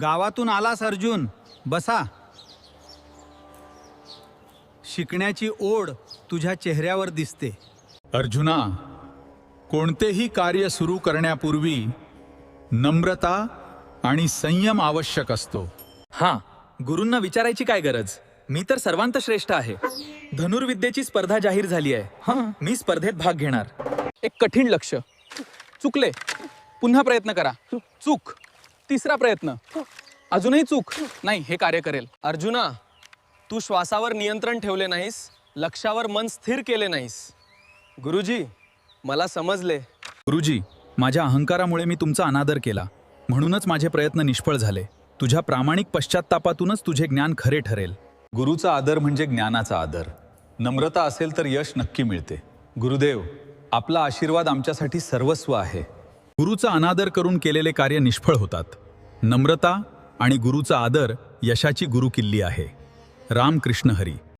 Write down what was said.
गावातून आलास अर्जुन, बसा. शिकण्याची ओढ तुझ्या चेहऱ्यावर दिसते. अर्जुना, कोणतेही कार्य सुरू करण्यापूर्वी नम्रता आणि संयम आवश्यक असतो. हां, गुरूंना विचारायची काय गरज. मी तर सर्वांत श्रेष्ठ आहे. धनुर्विद्येची स्पर्धा जाहीर झाली आहे. हां, मी स्पर्धेत भाग घेणार. एक कठीण लक्ष्य. चुकले, पुन्हा प्रयत्न करा. चूक, तिसरा प्रयत्न, अजूनही चूक. नाही, हे कार्य करेल. अर्जुना, तू श्वासावर नियंत्रण ठेवले नाहीस, लक्ष्यावर मन स्थिर केले नाहीस. गुरुजी, मला समजले. गुरुजी, माझ्या अहंकारामुळे मी तुमचा अनादर केला, म्हणूनच माझे प्रयत्न निष्फळ झाले. तुझ्या प्रामाणिक पश्चात्तापातूनच तुझे ज्ञान खरे ठरेल. गुरुचा आदर म्हणजे ज्ञानाचा आदर. नम्रता असेल तर यश नक्की मिळते. गुरुदेव, आपला आशीर्वाद आमच्यासाठी सर्वस्व आहे. गुरुचा अनादर करून केलेले कार्य निष्फळ होतात. नम्रता आणि गुरुचा आदर यशाची गुरुकिल्ली आहे. रामकृष्ण हरी.